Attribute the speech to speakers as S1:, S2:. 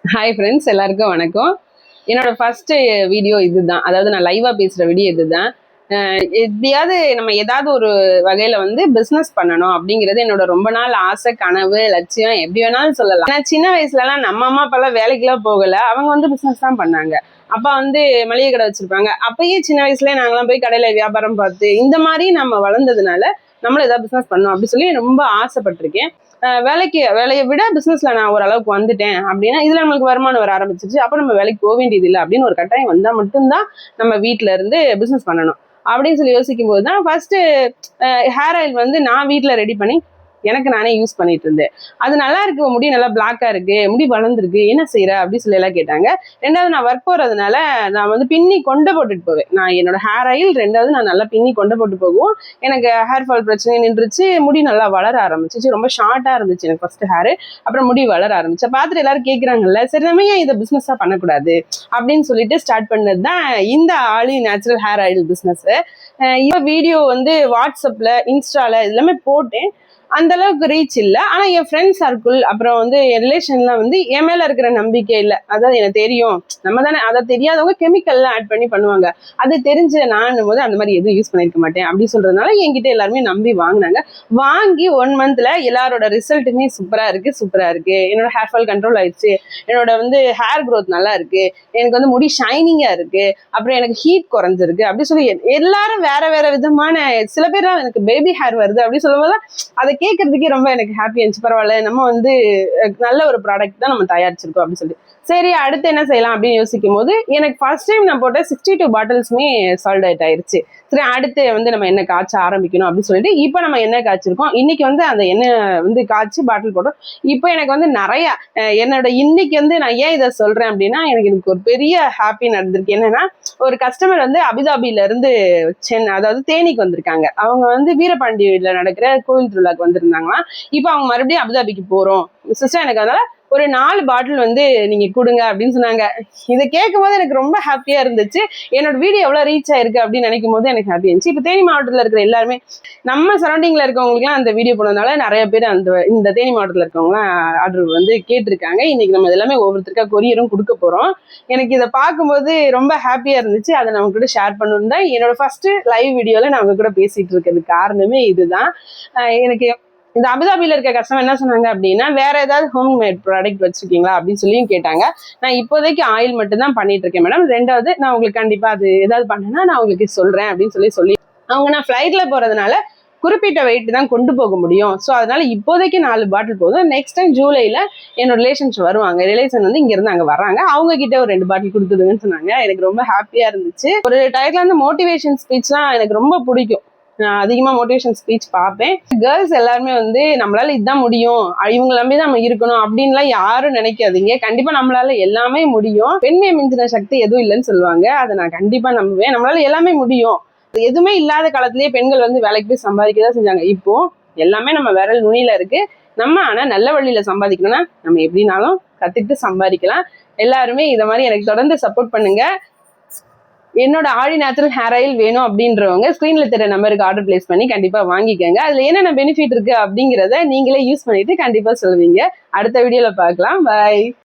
S1: Hi friends, எல்லாருக்கும் வணக்கம். என்னோட ஃபர்ஸ்ட் வீடியோ இதுதான். அதாவது நான் லைவா பேசுற வீடியோ இதுதான். எப்படியாவது நம்ம ஏதாவது ஒரு வகையில வந்து பிசினஸ் பண்ணணும் அப்படிங்கிறது என்னோட ரொம்ப நாள் ஆசை, கனவு, லட்சியம், எப்படி வேணாலும் சொல்லலாம். ஆனா சின்ன வயசுலலாம் நம்ம அம்மா அப்பாலாம் வேலைக்கெல்லாம் போகல, அவங்க வந்து பிசினஸ் தான் பண்ணாங்க. அப்பா வந்து மளிகை கடை வச்சிருப்பாங்க. அப்பயே சின்ன வயசுல நாங்களாம் போய் கடையில வியாபாரம் பார்த்து இந்த மாதிரி நம்ம வளர்ந்ததுனால நம்மளும் ஏதாவது பிசினஸ் பண்ணணும் அப்படின்னு சொல்லி ரொம்ப ஆசைப்பட்டிருக்கேன். வேலையை விட பிசினஸ்ல நான் ஓரளவுக்கு வந்துட்டேன் அப்படின்னா இதுல நம்மளுக்கு வருமானம் வர ஆரம்பிச்சிச்சு. அப்ப நம்ம வேலைக்கு போக வேண்டியது இல்லை அப்படின்னு ஒரு கட்டாயம் வந்தா மட்டும்தான் நம்ம வீட்டுல இருந்து பிசினஸ் பண்ணணும் அப்படின்னு சொல்லி யோசிக்கும் போது தான் ஃபர்ஸ்ட் ஹேர் ஆயில் வந்து நான் வீட்டுல ரெடி பண்ணி எனக்கு நானே யூஸ் பண்ணிட்டு இருந்தேன். அது நல்லா இருக்கு, முடி நல்லா பிளாக்கா இருக்கு, முடி வளர்ந்துருக்கு, என்ன செய்யற அப்படின்னு சொல்லி எல்லாம் கேட்டாங்க. ரெண்டாவது நான் ஒர்க் போறதுனால நான் வந்து பின்னி கொண்டை போட்டுட்டு போவேன். நான் என்னோட ஹேர் ஆயில் ரெண்டாவது நான் நல்லா பின்னி கொண்டை போட்டு போகும். எனக்கு ஹேர் ஃபால் பிரச்சனை நின்றுச்சு, முடி நல்லா வளர ஆரம்பிச்சிச்சு. ரொம்ப ஷார்ட்டா இருந்துச்சு எனக்கு ஃபர்ஸ்ட் ஹேர். அப்புறம் முடி வளர ஆரம்பிச்சு. பார்த்துட்டு எல்லாரும் கேட்குறாங்கல்ல, சரி நம்ம ஏன் இதை பிசினஸா பண்ணக்கூடாது அப்படின்னு சொல்லிட்டு ஸ்டார்ட் பண்ணது தான் இந்த ஆலி நேச்சுரல் ஹேர் ஆயில் பிசினஸ். இப்போ வீடியோ வந்து வாட்ஸ்அப்ல, இன்ஸ்டால எல்லாமே போட்டேன். அந்த அளவுக்கு ரீச் இல்லை. ஆனா என் ஃப்ரெண்ட் சர்க்கிள் அப்புறம் வந்து என் ரிலேஷன்லாம் வந்து என் மேல இருக்கிற நம்பிக்கை இல்லை. அதாவது எனக்கு தெரியும், நம்ம தானே, அதை தெரியாதவங்க கெமிக்கல்லாம் ஆட் பண்ணி பண்ணுவாங்க. அது தெரிஞ்ச நான் போது அந்த மாதிரி எதுவும் யூஸ் பண்ணிருக்க மாட்டேன் அப்படின்னு சொல்றதுனால என்கிட்ட எல்லாருமே நம்பி வாங்கினாங்க. வாங்கி 1 monthல எல்லாரோட ரிசல்ட்டுமே சூப்பரா இருக்கு. என்னோட ஹேர் ஃபால் கண்ட்ரோல் ஆயிடுச்சு, என்னோட வந்து ஹேர் க்ரோத் நல்லா இருக்கு, எனக்கு வந்து முடி ஷைனிங்கா இருக்கு, அப்புறம் எனக்கு ஹீட் குறைஞ்சிருக்கு அப்படி சொல்லி எல்லாரும் வேற வேற விதமான, சில பேர் எனக்கு பேபி ஹேர் வருது அப்படின்னு சொல்லும்போது அதை கேட்கறதுக்கே ரொம்ப எனக்கு ஹாப்பி இருந்துச்சு. பரவாயில்ல, நம்ம வந்து நல்ல ஒரு ப்ராடக்ட் தான் நம்ம தயாரிச்சிருக்கோம் அப்படின்னு சொல்லி சரி அடுத்து என்ன செய்யலாம் அப்படின்னு யோசிக்கும் போது எனக்கு ஃபர்ஸ்ட் டைம் நான் போட்ட 62 பாட்டில்ஸுமே சால்ட் அவுட் ஆயிருச்சு. சரி அடுத்து வந்து நம்ம எண்ணெய் காய்ச்ச ஆரம்பிக்கணும் அப்படின்னு சொல்லிட்டு இப்போ நம்ம எண்ணெய் காய்ச்சிருக்கோம். இன்னைக்கு வந்து அந்த எண்ணெய் வந்து காய்ச்சி பாட்டில் போட்டோம். இப்போ எனக்கு வந்து நிறைய என்னோட இன்னைக்கு வந்து நான் ஏன் இதை சொல்றேன் அப்படின்னா எனக்கு ஒரு பெரிய ஹாப்பி நடந்திருக்கு. என்னன்னா, ஒரு கஸ்டமர் வந்து அபுதாபில இருந்து அதாவது தேனிக்கு வந்திருக்காங்க. அவங்க வந்து வீரபாண்டியில நடக்கிற கோவில் திருவிழாக்கு வந்திருந்தாங்களாம். இப்போ அவங்க மறுபடியும் அபுதாபிக்கு போறோம் சிஸ்டர், எனக்கு அதனால ஒரு 4 பாட்டில் வந்து நீங்க கொடுங்க அப்படின்னு சொன்னாங்க. இதை கேட்கும் போது எனக்கு ரொம்ப ஹாப்பியா இருந்துச்சு. என்னோட வீடியோ எவ்வளவு ரீச் ஆயிருக்கு அப்படின்னு நினைக்கும் போது எனக்கு ஹாப்பி இருந்துச்சு. இப்போ தேனி மாவட்டத்தில் இருக்கிற எல்லாருமே, நம்ம சரௌண்டிங்ல இருக்கவங்களுக்குலாம் அந்த வீடியோ போனதுனால நிறைய பேர் இந்த தேனி மாவட்டத்தில் இருக்கவங்களாம் ஆர்டர் வந்து கேட்டிருக்காங்க. இன்னைக்கு நம்ம எல்லாமே ஒவ்வொருத்தருக்கா கொரியரும் கொடுக்க போறோம். எனக்கு இதை பார்க்கும்போது ரொம்ப ஹாப்பியா இருந்துச்சு. அதை நம்ம கூட ஷேர் பண்ணணும் தான் என்னோட ஃபர்ஸ்ட் லைவ் வீடியோல நான் அவங்க கூட பேசிட்டு இருக்கிறதுக்கு காரணமே இதுதான். எனக்கு இந்த அபுதாபில இருக்க கஸ்டமர் என்ன சொன்னாங்க அப்படின்னா, வேற ஏதாவது ஹோம் மேட் ப்ராடக்ட் வச்சிருக்கீங்களா அப்படின்னு சொல்லியும் கேட்டாங்க. நான் இப்போதைக்கு ஆயில் மட்டும் தான் பண்ணிட்டு இருக்கேன் மேடம். ரெண்டாவது நான் உங்களுக்கு கண்டிப்பா அது ஏதாவது பண்ணேன்னா நான் உங்களுக்கு சொல்றேன் அப்படின்னு சொல்லி அவங்க, நான் ஃபிளைட்ல போறதுனால குறிப்பிட்ட வெயிட் தான் கொண்டு போக முடியும். ஸோ அதனால இப்போதைக்கு 4 பாட்டில் போதும். நெக்ஸ்ட் டைம் ஜூலைல என்னோட ரிலேஷன்ஸ் வருவாங்க. ரிலேஷன் வந்து இங்க இருந்து அங்க வர்றாங்க. அவங்க கிட்ட ஒரு 2 பாட்டில் கொடுத்துடுங்கன்னு சொன்னாங்க. எனக்கு ரொம்ப ஹாப்பியா இருந்துச்சு. ஒரு டயத்துல வந்து மோட்டிவேஷன் ஸ்பீச்லாம் எனக்கு ரொம்ப பிடிக்கும். நான் அதிகமா மோட்டிவேஷன் ஸ்பீச் பார்ப்பேன். கேர்ள்ஸ் எல்லாருமே வந்து நம்மளால இதுதான் முடியும், இவங்க நம்பி தான் நம்ம இருக்கணும் அப்படின்லாம் யாரும் நினைக்காதீங்க. கண்டிப்பா நம்மளால எல்லாமே முடியும். பெண்மையை மிஞ்சின சக்தி எதுவும் இல்லைன்னு சொல்லுவாங்க. அதை நான் கண்டிப்பா நம்புவேன். நம்மளால எல்லாமே முடியும். எதுவுமே இல்லாத காலத்திலேயே பெண்கள் வந்து வேலைக்கு போய் சம்பாதிக்கதான் செஞ்சாங்க. இப்போ எல்லாமே நம்ம விரல் நுனியில இருக்கு. நம்ம ஆனா நல்ல வழியில சம்பாதிக்கணும்னா நம்ம எப்படினாலும் கத்துக்கிட்டு சம்பாதிக்கலாம். எல்லாருமே இதை மாதிரி எனக்கு தொடர்ந்து சப்போர்ட் பண்ணுங்க. என்னோட ஆழி நேச்சுரல் ஹேர் ஆயில் வேணும் அப்படின்றவங்க ஸ்கிரீன்ல தெரிய நம்பருக்கு ஆர்டர் பிளேஸ் பண்ணி கண்டிப்பா வாங்கிக்கோங்க. அதுல என்னென்ன பெனிஃபிட் இருக்கு அப்படிங்கிறத நீங்களே யூஸ் பண்ணிட்டு கண்டிப்பா சொல்லுவீங்க. அடுத்த வீடியோல பார்க்கலாம். பாய்.